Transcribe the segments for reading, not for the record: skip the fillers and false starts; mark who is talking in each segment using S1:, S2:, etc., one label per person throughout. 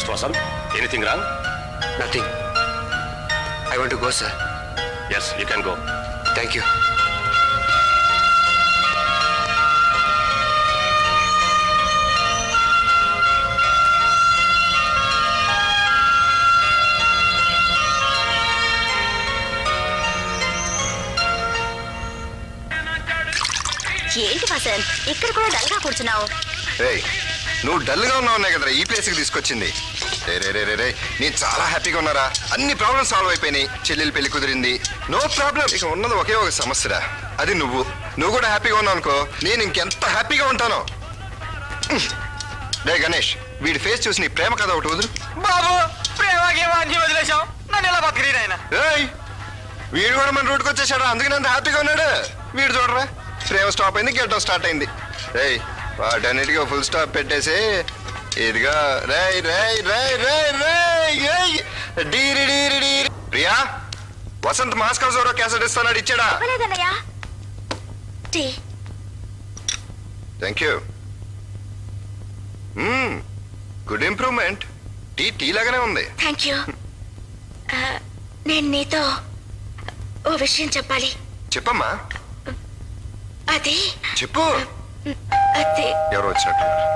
S1: Mr. Vasant, anything wrong?
S2: Nothing. I want to go, sir.
S1: Yes, you can go.
S2: Thank you.
S3: ఏంటి వసంత్ ఇక్కడ కూడా dull గా కూర్చున్నావు?
S4: నువ్వు డల్ గా ఉన్నావు కదరా ఈ ప్లేస్ కి తీసుకొచ్చింది. రే నేను చాలా హ్యాపీగా ఉన్నారా. అన్ని ప్రాబ్లమ్స్ సాల్వ్ అయిపోయినాయి. చెల్లెలు పెళ్లి కుదిరింది. No problem. ఇక ఉన్నది ఒకే ఒక సమస్యరా, అది నువ్వు కూడా హ్యాపీగా ఉన్నావు అనుకో, నేను ఇంకెంత హ్యాపీగా ఉంటానో. రే గణేష్, వీడి ఫేస్ చూసి నీ ప్రేమ కథ ఒకటి వదులు.
S5: బాబు ప్రేమకి వదిలేసావు, నన్ను ఎలా బతికి ఆయన.
S4: వీడు కూడా మన రూట్కి వచ్చేసాడు, అందుకని అంత హ్యాపీగా ఉన్నాడు. వీడు చూడరా, ప్రేమ స్టాప్ అయింది, గెట్టం స్టార్ట్ అయింది. వాటన్నిటికీ ఫుల్ స్టాప్ పెట్టేసి ఇదిగా ప్రియా, వసంత్ మాస్కో జోరో క్యాసెట్ ఇస్తాడు, ఇచ్చాడా? Thank you. Good improvement. Tea లాగానే ఉంది.
S3: Thank you. నేను నీతో ఓ విషయం చెప్పాలి.
S4: చెప్పమ్మా.
S3: అది
S4: చెప్పు.
S3: అది
S4: ఎవరు వచ్చినట్టున్నారు?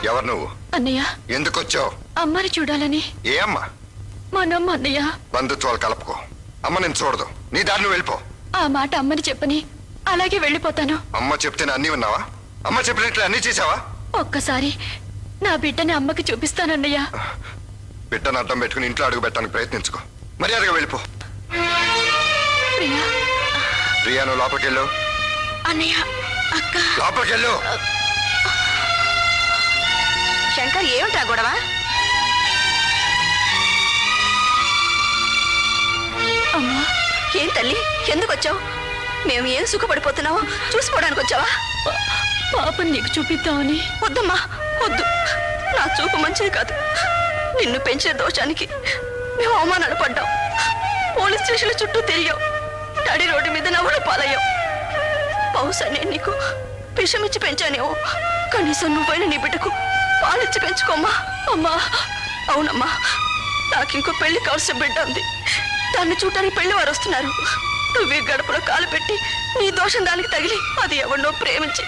S4: ఎవరు నువ్వు?
S6: అన్నయ్య.
S4: ఎందుకు వచ్చావు?
S6: అమ్మని చూడాలని.
S4: ఏ అమ్మ?
S6: మనమ్మ అన్నయ్య.
S4: బంధుత్వాలు కలుపుకో. అమ్మ నేను చూడదు, నీ దారిని వెళ్ళిపో.
S6: ఆ మాట అమ్మని చెప్పని అలాగే వెళ్ళిపోతాను.
S4: అమ్మ చెప్తేనే అన్ని విన్నావా? అమ్మ చెప్పినట్లు అన్ని చేసావా?
S6: ఒక్కసారి నా బిడ్డని అమ్మకి చూపిస్తానన్నయ్య.
S4: బిడ్డను అడ్డం పెట్టుకుని ఇంట్లో అడుగు పెట్టడానికి ప్రయత్నించుకో. మర్యాదగా వెళ్ళిపో.
S6: ప్రియా.
S4: ప్రియా, నువ్వు లోపలికి వెళ్ళు.
S3: అన్నయ్య, అక్క.
S4: లోపలికి వెళ్ళు.
S3: శంకర్, ఏమిటా గొడవ?
S6: అమ్మా.
S3: ఏం తల్లి, ఎందుకు వచ్చావు? మేము ఏం సుఖపడిపోతున్నావో చూసుకోవడానికి వచ్చావా?
S6: పాపని నీకు చూపిద్దామని.
S3: వద్దమ్మా, వద్దు. నా చూపు మంచిది కాదు. నిన్ను పెంచిన దోషానికి మేము అవమానాలు పడ్డాం. పోలీస్ స్టేషన్ల చుట్టూ తిరిగాం. నడి రోడ్డు మీద నవ్వులు పాలయ్యాం. బహుశా నేను నీకు విషమిచ్చి పెంచానేమో. కనీసం నువ్వైనా నీ బిడ్డకు పాలిచ్చి పెంచుకోమ్మా. అమ్మా. అవునమ్మా, నాకు ఇంకో పెళ్లి కావాల్సిన బిడ్డ ఉంది. దాన్ని చూడటానికి పెళ్లి వారు వస్తున్నారు. నువ్వే గడపలో కాలు పెట్టి నీ దోషం దానికి తగిలి అది ఎవరినో ప్రేమించి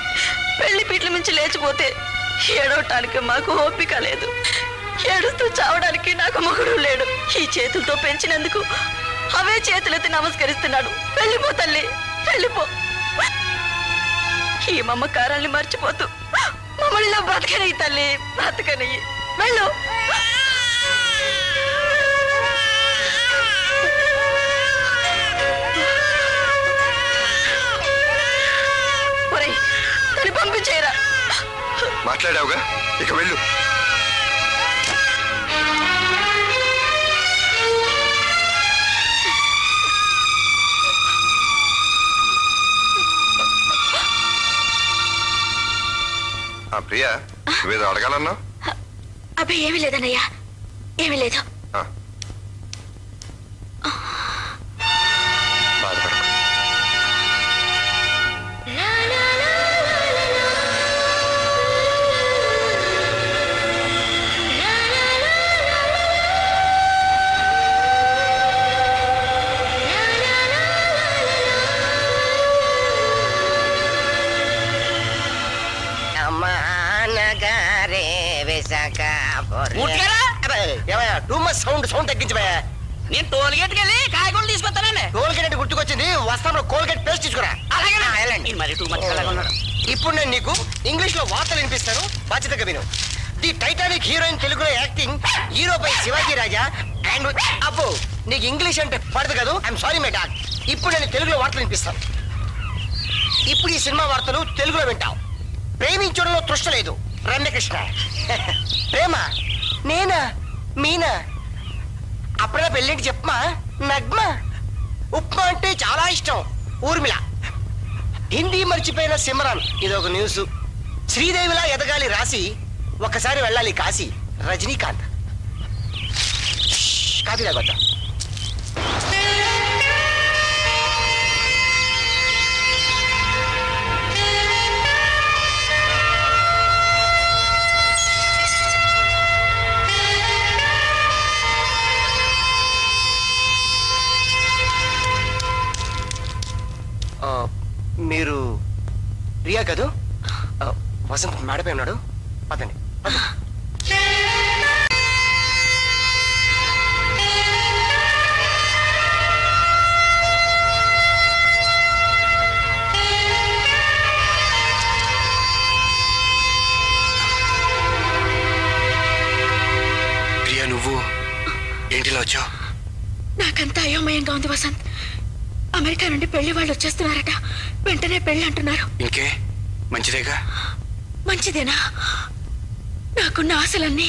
S3: పెళ్లి పీట్ల మించి లేచిపోతే ఏడవటానికి మాకు ఓపిక లేదు. ఏడుస్తూ చావడానికి నాకు మొగుడు లేడు. ఈ చేతులతో పెంచినందుకు అవే చేతులెత్తి నమస్కరిస్తున్నాడు. వెళ్ళిపో తల్లి, వెళ్ళిపో. ఈ మమ్మకారాల్ని మర్చిపోతూ మమ్మల్ని బ్రతకనయ్యి తల్లి, బ్రతకనయ్యి. వెళ్ళు. పంపించేరా.
S4: మాట్లాడావుగా, ఇక వెళ్ళు. ప్రియా, నువ్వేదో అడగాలన్నా?
S3: అబ్బే ఏమీ లేదన్నయ్యా, ఏమీ లేదు.
S5: సౌండ్ తగ్గించబోయా. నేను టోల్ గేట్ కెళ్ళి కాయగూరలు తీసుకొస్తానండి. టోల్ గేట్ గుర్తుకొచ్చింది, వస్తాను. కోల్గేట్ పేస్ట్ తీసుకురా. అలాగే. మరి ఇప్పుడు నేను నీకు ఇంగ్లీష్ లో వార్తలు వినిపిస్తాను, బాధ్యతగా విను. ది టైటానిక్ హీరోయిన్ తెలుగులో యాక్టింగ్, హీరోపై శివాజీ రాజా అండ్ అబ్బో నీకు ఇంగ్లీష్ అంటే పడదు కదా. I'm sorry my dad. ఇప్పుడు నేను తెలుగులో వార్తలు వినిపిస్తాను. ఇప్పుడు ఈ సినిమా వార్తలు తెలుగులో వింటావు. ప్రేమించడంలో తృష్ట లేదు, రమ్యకృష్ణ. ప్రేమ నేనా మీనా? అప్పుడే పెళ్ళింటి చెప్పమా. నగ్మ. ఉప్మా అంటే చాలా ఇష్టం, ఊర్మిళ. హిందీ మర్చిపోయిన సిమరాన్, ఇదొక న్యూస్. శ్రీదేవిలా ఎదగాలి రాసి, ఒక్కసారి వెళ్ళాలి కాశీ, రజనీకాంత్. కాఫీ తాగొద్దాం. మీరు ప్రియా కదూ? వసంత్ మేడపై ఉన్నాడు. పదండి.
S2: ప్రియా, నువ్వు ఏంటిలా వచ్చావు?
S6: నాకంతా అయోమయంగా ఉంది వసంత్. అమెరికా నుండి పెళ్లి వాళ్ళు వచ్చేస్తున్నారట. వెంటనే పెళ్లి అంటున్నారు.
S2: ఇంకే మంచిదేగా?
S6: మంచిదేనా? నాకున్న ఆశలన్నీ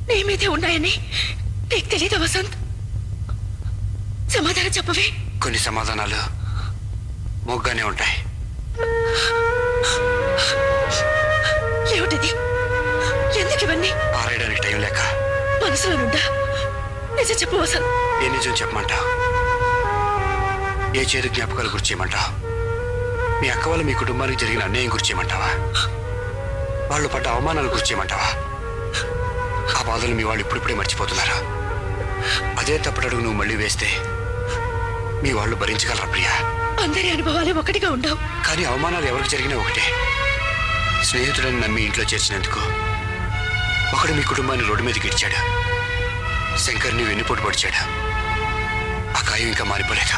S6: నీ మీదే ఉన్నాయని నీకు తెలీదా వసంత్? సమాధానం చెప్పవే.
S2: కొన్ని సమాధానాలు మొగ్గానే ఉంటాయి.
S6: ఏమిటిది? ఎందుకు ఇవన్నీ?
S2: పారేయడానికి టైం లేక.
S6: మనసులో నుండా నిజం చెప్పు వసంత్.
S2: ఏ నిజం చెప్పమంటావు? ఏ చేదు జ్ఞాపకాలు గుర్తు చేయమంటావు? మీ అక్క వల్ల మీ కుటుంబానికి జరిగిన అన్యాయం గుర్తు చేయమంటావా? వాళ్ళు పడ్డ అవమానాలు గుర్తు చేయమంటావా? ఆ బాధలు మీ వాళ్ళు ఇప్పుడిప్పుడే మర్చిపోతున్నారా? అదే తప్పటడుగు నువ్వు మళ్ళీ వేస్తే మీ వాళ్ళు భరించగలరా ప్రియా?
S6: అందరి అనుభవాలు ఒకటిగా ఉండవు.
S2: కానీ అవమానాలు ఎవరికి జరిగినా ఒకటే. స్నేహితుడని నమ్మి ఇంట్లో చేర్చినందుకు ఒకడు మీ కుటుంబాన్ని రోడ్డు మీదకి ఇచ్చాడు. శంకర్ని వెన్నుపోటు పొడిచాడు. ఆ గాయం ఇంకా మారిపోలేదు.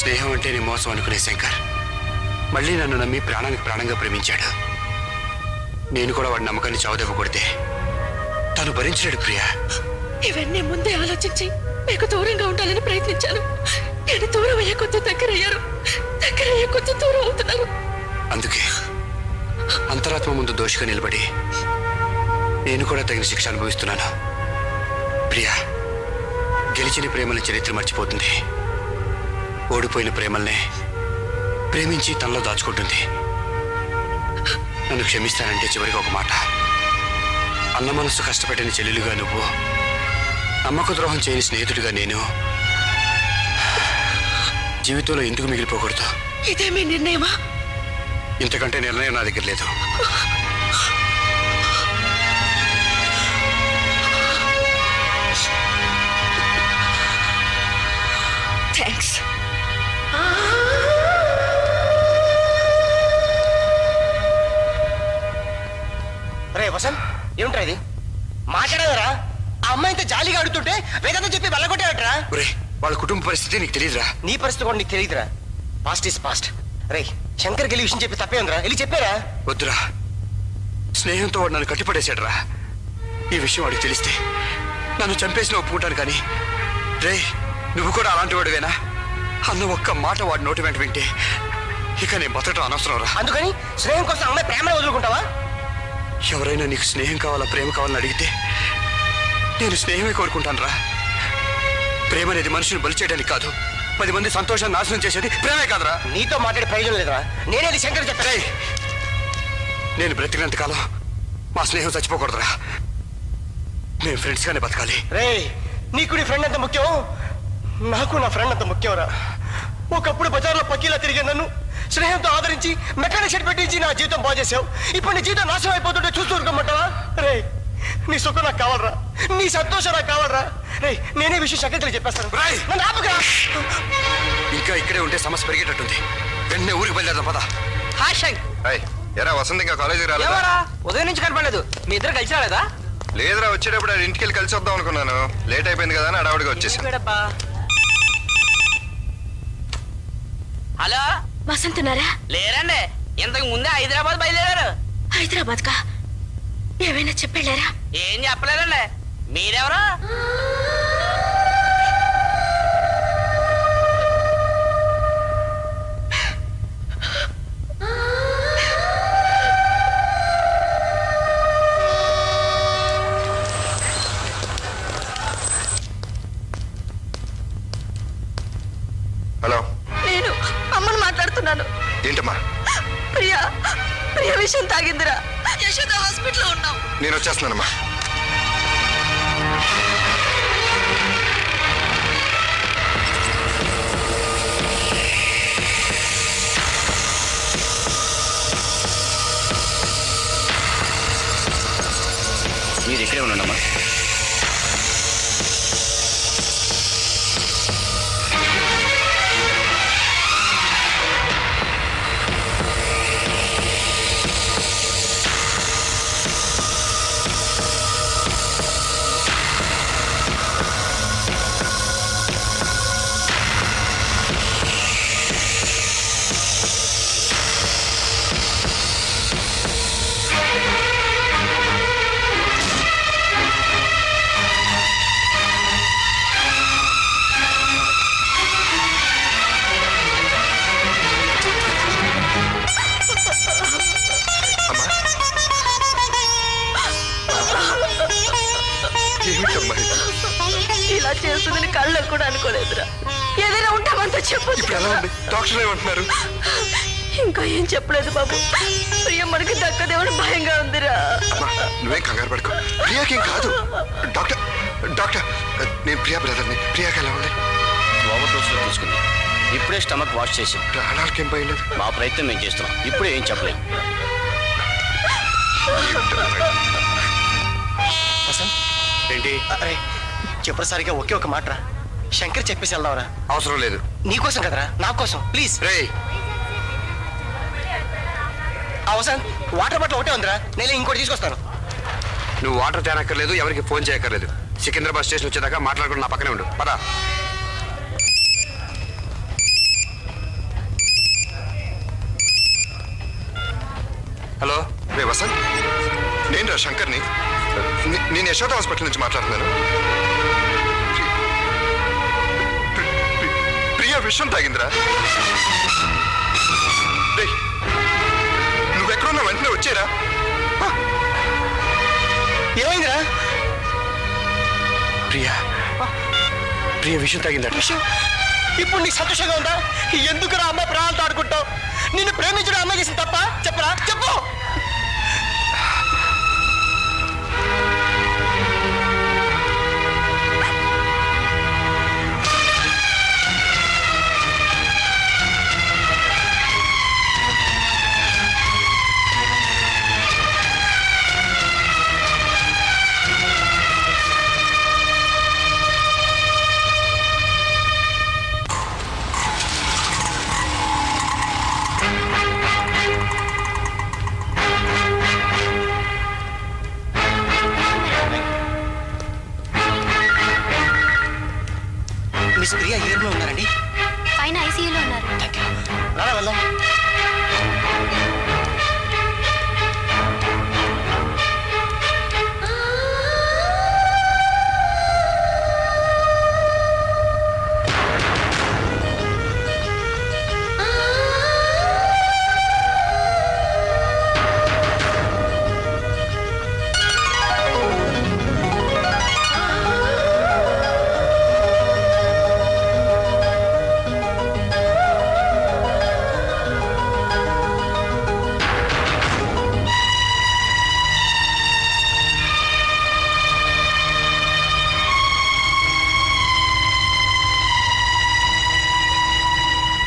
S2: స్నేహం అంటే నీ మోసం అనుకునే శంకర్ మళ్ళీ నన్ను నమ్మి ప్రాణానికి ప్రాణంగా ప్రేమించాడు. నేను కూడా వాడి నమ్మకాన్ని చావుదెబ్బ కొడితే తను భరించలేడు ప్రియా.
S6: ఇవన్నీ ముందే ఆలోచించి మీకు దూరంగా ఉండాలని ప్రయత్నించాను. కానీ దూరం అయ్యే కొద్ది దగ్గరయ్యారు. దగ్గరయ్యే కొద్ది దూరం అవుతున్నారు.
S2: అందుకే అంతరాత్మ ముందు దోషిగా నిలబడి నేను కూడా తగిన శిక్ష అనుభవిస్తున్నాను. ప్రియా, గెలిచిన ప్రేమల చరిత్ర మర్చిపోతుంది. ఓడిపోయిన ప్రేమల్నే ప్రేమించి తనలో దాచుకుంటుంది. నన్ను క్షమిస్తానంటే చివరికి ఒక మాట. అన్న మనస్సు కష్టపెట్టిన చెల్లెలుగా నువ్వు, నమ్మక ద్రోహం చేయని స్నేహితుడిగా నేను జీవితంలో ఎందుకు మిగిలిపోకూడదు?
S6: ఇదే మీ నిర్ణయమా?
S2: ఇంతకంటే నిర్ణయం నా దగ్గర లేదు.
S6: థ్యాంక్స్.
S5: రే వసంత్, ఏమిట్రా ఇది? మాట్లాడేవరా? ఆ అమ్మాయితో జాలీగా అడుగుతుంటే వేదంతో చెప్పి వెళ్ళగొట్టాడట్రా.
S2: ఒరే, వాళ్ళ కుటుంబ పరిస్థితి నీకు తెలియదురా?
S5: నీ పరిస్థితి కూడా నీకు తెలియదురా. Past is past. రే, శంకర్కి వెళ్ళి విషయం చెప్పి తప్పే ఉందిరా. వెళ్ళి చెప్పారా?
S2: వద్దురా, స్నేహంతో వాడు నన్ను కట్టిపడేశాడురా. ఈ విషయం వాడికి తెలిస్తే నన్ను చంపేసిన ఒప్పుకుంటాను. కానీ రే, నువ్వు కూడా అలాంటి వాడివేనా? అన్న ఒక్క మాట వాడి నోటి వెంట వింటే ఇక నేను బతకటం అనవసరం రా.
S5: అందుకని స్నేహం కోసం అమ్మాయి ప్రేమను వదులుకుంటావా?
S2: ఎవరైనా నీకు స్నేహం కావాలా ప్రేమ కావాలని అడిగితే నేను స్నేహమే కోరుకుంటాను రా. ప్రేమ అనేది మనుషుని బలి చేయడానికి కాదు, 10 మంది సంతోషాన్ని నాశనం చేసేది ప్రేమే కాదురా.
S5: నీతో మాట్లాడే ప్రయోజనం లేదురా. నేనేది శంకర్ చెప్పారే.
S2: నేను బ్రతికినంత కాలం మా స్నేహం చచ్చిపోకూడదురా. మేము ఫ్రెండ్స్ గానే బతకాలి.
S5: రే, నీకు నీ ఫ్రెండ్ అంత ముఖ్యం, నాకు నా ఫ్రెండ్ అంత ముఖ్యంరా. ఒకప్పుడు బజార్లో పక్కీలా తిరిగే నన్ను స్నేహంతో ఆదరించి మెకానిక్ షెడ్ పెట్టించి నా జీవితం బాగు చేసావు. ఇప్పుడు నీ జీవితం నాశనం అయిపోతుంటే చూస్తూ ఊరుకోమంటావా? రే, నీ సుఖం నాకు కావాలరా, నీ సంతోషం నాకు కావాలరా. రే, నేనే విషయం శంకర్కి చెప్పేస్తాను. నన్ను ఆపుకురా.
S2: ఇంకా ఇక్కడే ఉంటే సమస్య పెరిగేటట్టుంది. వెంటనే ఊరికి బయలుదేరదాం పద.
S5: హాయ్ శంక్.
S4: ఎరా వసంత్, ఇంకా కాలేజీకి రాలేదా?
S5: ఎవరా? ఉదయం నుంచి కనపడలేదు. మీ ఇద్దరు కలిసి రాలేదా?
S4: లేదురా, వచ్చేటప్పుడు ఆడ ఇంటికి వెళ్ళి కలిసి వద్దాం అనుకున్నాను. లేట్ అయిపోయింది కదా అని అడావుడిగా వచ్చేసాను.
S3: హలో,
S6: వసంత్ ఉన్నారా?
S3: లేరండి. ఇంతకు ముందే హైదరాబాద్ బయలుదేరారు.
S6: హైదరాబాద్ కా? ఏమైనా చెప్పెళ్ళారా?
S3: ఏం చెప్పలేదండి. మీరెవరు?
S4: హలో,
S3: నేను అమ్మని మాట్లాడుతున్నాను.
S4: ఏంటమ్మా?
S3: ప్రియా, ప్రియా విషయం తాగిందిరా. యశోద హాస్పిటల్లో ఉన్నావు.
S4: నేను వచ్చేస్తున్నానమ్మా.
S2: మీరు ఇక్కడే ఉండండమ్మా.
S4: అమ్మా ఏమిటమ్మా ఇది?
S3: ఇలా చేస్తుందని కళ్ళ కూడా అనుకోలేదురా. ఏదైనా ఉంటామంతా చెప్పు.
S4: ఇప్పుడు ఎలా ఉంది? డాక్టర్ ఏమంటున్నారు?
S3: ఇంకా ఏం చెప్పలేదు బాబు. ప్రియ మనకి దక్కదేమని భయంగా ఉందిరా.
S4: అమ్మా నువ్వేం కంగారు పడుకో. ప్రియాకేం కాదు. డాక్టర్ డాక్టర్ నేను ప్రియా బ్రదర్ని. ప్రియాకి ఎలా ఉంది?
S2: ఓవర్ డోస్లో తీసుకుంది. ఇప్పుడే స్టమక్ వాష్ చేసి
S4: ప్రాణాలకేం పోయలేదు.
S2: మా ప్రయత్నం మేము చేస్తున్నాం. ఇప్పుడే ఏం చెప్పలేం.
S5: వసంత్,
S2: ఏంటి?
S5: అరే చెప్పసరిగా ఒకే ఒక మాటరా. శంకర్ చెప్పేసి వెళ్దాంరా.
S4: అవసరం లేదు.
S5: నీకోసం కదరా, నా కోసం ప్లీజ్.
S4: రే
S5: వసంత్, వాటర్ బాటిల్ ఒకటే ఉందిరా, నేను ఇంకోటి తీసుకొస్తాను.
S2: నువ్వు వాటర్ తేనక్కర్లేదు, ఎవరికి ఫోన్ చేయక్కర్లేదు. సికింద్రాబాద్ స్టేషన్ వచ్చేదాకా మాట్లాడుకుని నా పక్కనే ఉండు. పదా.
S4: హలో రే వసంత్, నేను రా శంకర్ని. నేను యశోద హాస్పిటల్ నుంచి మాట్లాడుతున్నాను. ప్రియా విషయం తాగిందిరా. రేయ్, నువ్వెక్కడున్నా వెంటనే వచ్చేరా.
S5: ఏమైందిరా?
S2: ప్రియా ప్రియ విషయం తగ్గిందట.
S5: విషయం ఇప్పుడు నీకు సంతోషంగా ఉందా? ఎందుకురా అమ్మాయి ప్రాణాలతో ఆడుకుంటావు? నిన్ను ప్రేమించడం అమ్మాయి చేసిన తప్ప? చెప్పరా, చెప్పు. మిస్ ప్రియా ఏ రూమ్లో ఉన్నారండి?
S7: పైన ఐసీయూలో ఉన్నారు.
S5: రారా వెళ్దాం.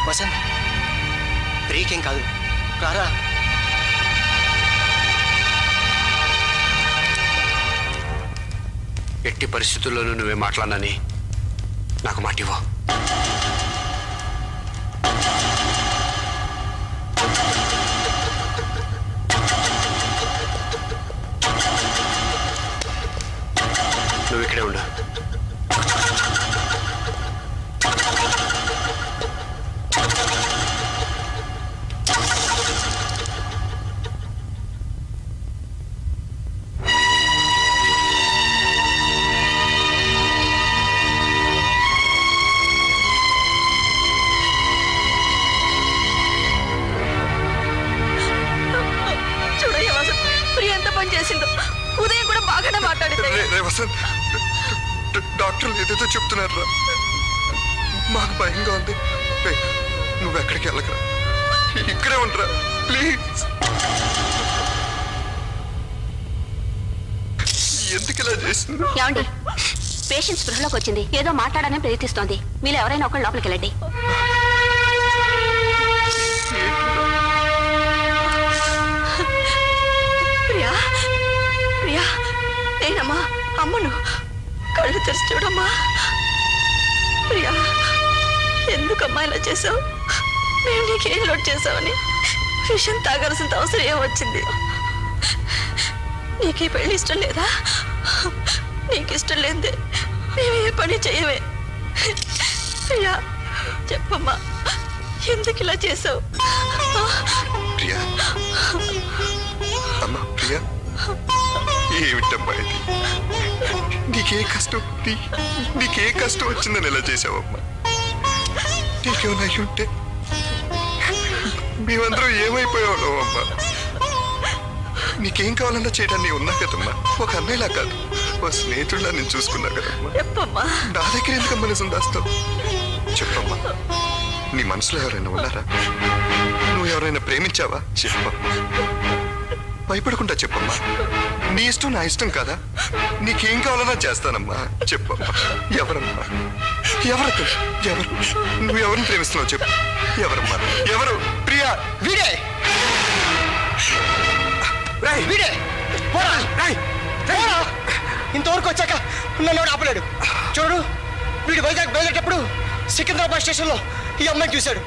S5: వసంత్, ప్రియకేం కాదు, రారా.
S2: ఎట్టి పరిస్థితుల్లోనూ నువ్వే మాట్లాడనని నాకు మాట ఇవ్వు. నువ్వు ఇక్కడే ఉండు.
S3: చూడయ్య వాసన్, ప్రియ ఎంత పని చేసిందో. ఉదయం కూడా బాగానే మాట్లాడింది.
S4: రే వసంత్, డాక్టర్లు ఏదేదో చెప్తున్నారా. మాకు భయంగా ఉంది. రే నువ్వు ఎక్కడికి వెళ్ళకరా, ఇక్కడే ఉండరా ప్లీజ్. ఎందుకు ఇలా చేసింది?
S7: ఏమండి, పేషెంట్ స్పృహలోకి వచ్చింది. ఏదో మాట్లాడాలని ప్రయత్నిస్తోంది. మీరు ఎవరైనా ఒకళ్ళు లోపలికి వెళ్ళండి.
S3: ప్రియా ప్రియా నేనమ్మా అమ్మను కళ్ళు తెరిచి చూడమ్మా. ప్రియా, ఎందుకమ్మా ఇలా చేసావు? మేము నీకేం లోటు చేసావని విషయం తాగాల్సిన అవసరం ఏమొచ్చింది? నీకు ఈ పెళ్లి ఇష్టం లేదా? నీకు ఇష్టం లేదే మేము ఏ పని చేయమే. ప్రియా చెప్పమ్మా, ఎందుకు ఇలా చేసావు?
S4: ప్రియా, అమ్మా ప్రియా, ఏమిటమ్మా ఇది? నీకే కష్టం వచ్చిందని ఎలా చేసావమ్మా? నీకేమన్నా అయ్యి ఉంటే మేమందరం ఏమైపోయావు అమ్మా? నీకేం కావాలన్నా చేయడానికి ఉన్నా కదమ్మా. ఒక అన్నయ్యలా కాదు, ఒక స్నేహితుడిలా నేను చూసుకున్నా కదమ్మా.
S3: చెప్పమ్మా.
S4: నా దగ్గర ఎందుకమ్మా నిజం దాస్తావు? చెప్పమ్మా, నీ మనసులో ఎవరైనా ఉన్నారా? నువ్వు ఎవరైనా ప్రేమించావా? చెప్పమ్మా, భయపడకుండా చెప్పమ్మా. నీ ఇష్టం నా ఇష్టం కాదా? నీకేం కావాలన్నా చేస్తానమ్మా. చెప్పమ్మా, ఎవరమ్మా? ఎవరు? నువ్వు ఎవరిని ప్రేమిస్తున్నావు చెప్పు. ఎవరమ్మా? ఎవరు? ప్రియా,
S5: వీడే వీడే పోరా, పోరా. ఇంతవరకు వచ్చాక నన్ను ఆపలేడు. చూడు, వీడు వైజాగ్ బయలుదేరేటప్పుడు సికింద్రాబాద్ స్టేషన్ లో ఈ అమ్మాయిని చూశాడు.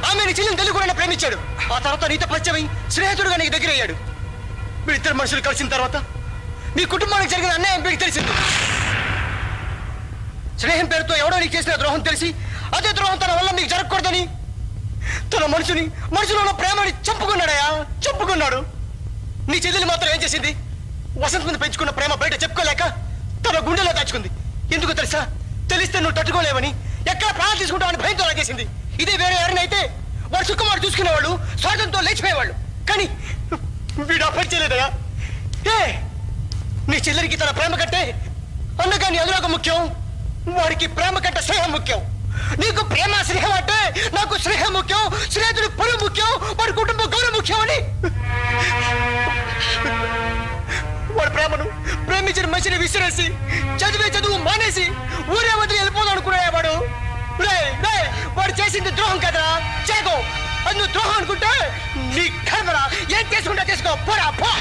S5: ఆమె చెల్లిని తెలుగు కూడా ప్రేమించాడు. ఆ తర్వాత నీతో పరిచయం స్నేహితుడుగా నీకు దగ్గర అయ్యాడు. వీడిద్దరు మనుషులు కలిసిన తర్వాత మీ కుటుంబానికి జరిగిన అన్యాయం వీడికి తెలిసింది. స్నేహం పేరుతో ఎవడో నీకు చేసిన ద్రోహం తెలిసి అదే ద్రోహం తన వల్ల నీకు జరగకూడదని తన మనుషులో ఉన్న ప్రేమని చంపుకున్నాడు. నీ చెల్లెలు మాత్రం ఏం చేసింది? వసంత్ మీద పెంచుకున్న ప్రేమ బయట చెప్పుకోలేక తన గుండెలో దాచుకుంది. ఎందుకు తెలుసా? తెలిస్తే నువ్వు తట్టుకోలేవని, ఎక్కడ ప్రాణాలు తీసుకుంటావని భయంతో లాగేసింది. ఇదే వేరే ఎవరైనా అయితే వాడు సుఖమాడు చూసుకునేవాళ్ళు, స్వార్థంతో లేచిపోయేవాళ్ళు. కానీ వీడు ఆ పని చేయలేదయా. నీ చెల్లెరికి తన ప్రేమ కంటే అన్నగాని అనురాగం ముఖ్యం, వాడికి ప్రేమ కంటే స్నేహం ముఖ్యం. నీకు ప్రేమ స్నేహం అంటే నాకు స్నేహం ముఖ్యం, స్నేహితుడి పరువు ముఖ్యం, వాడి కుటుంబ గౌరవం ముఖ్యం అని వాడి ప్రేమను ప్రేమించిన మనిషిని విసిరేసి చదువు మానేసి ఊరే వదిలి వెళ్ళిపోదాం అనుకునేవాడు. వాడు చేసింది ద్రోహం కదరా, చేకో. అది నువ్వు ద్రోహం అనుకుంటే నీ కర్మరా. ఏం చేసుకుంటా చేసుకో, పోరా పో.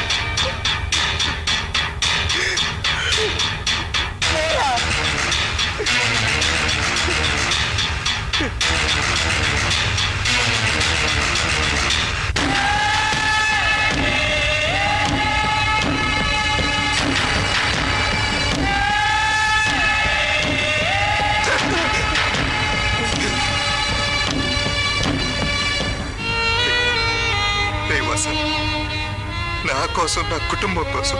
S4: నా కోసం, నా కుటుంబం కోసం,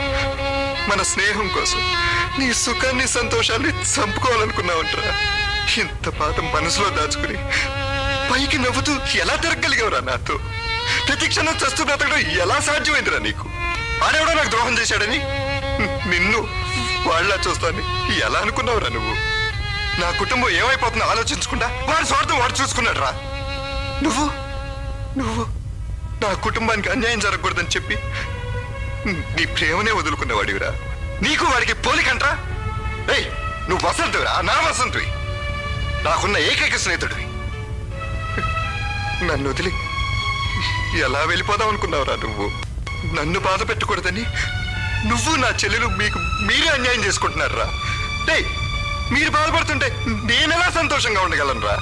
S4: మన స్నేహం కోసం నీ సుఖాన్ని సంతోషాన్ని చంపుకోవాలనుకున్నావంటరా. ఇంత బాధ మనసులో దాచుకుని పైకి నవ్వుతూ ఎలా తిరగలిగావురా నాతో? ప్రతి క్షణం చస్తూ బ్రతకడం ఎలా సాధ్యమైందిరా నీకు? ఆడెవడో నాకు ద్రోహం చేశాడని నిన్ను వాళ్ళ చూస్తాను ఎలా అనుకున్నావురా నువ్వు? నా కుటుంబం ఏమైపోతుందో ఆలోచించకుండా వాడి స్వార్థం వాడు చూసుకున్నాడు రా. నువ్వు నా కుటుంబానికి అన్యాయం జరగకూడదని చెప్పి నీ ప్రేమనే వదులుకునేవాడివిరా. నీకు వాడికి పోలికంట్రా? ఏయ్, నువ్వు వసంతువిరా, నా వసంతువి, నాకున్న ఏకైక స్నేహితుడివి. నన్ను వదిలి ఎలా వెళ్ళిపోదాం అనుకున్నావురా నువ్వు? నన్ను బాధ పెట్టకూడదని నువ్వు నా చెల్లెలు మీరే అన్యాయం చేసుకుంటున్నారా? ఏయ్, మీరు బాధపడుతుంటే నేనెలా సంతోషంగా ఉండగలను రా?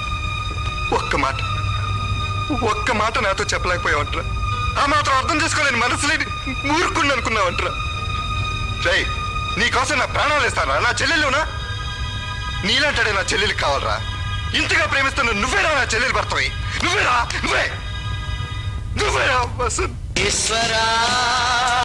S4: ఒక్క మాట నాతో చెప్పలేకపోయావంటరా? ఆ మాత్రం అర్థం చేసుకోలేని మనసులేని మూర్ఖుణ్ణి అనుకున్నావంటరా? రే, నీకోసం నా ప్రాణాలు ఇస్తానా? నా చెల్లెలునా? నీలాంటాడే నా చెల్లెలికి కావాలరా? ఇంతగా ప్రేమిస్తున్నా నువ్వేరా నా చెల్లెలు భర్తవి? నువ్వేరా వసంత్?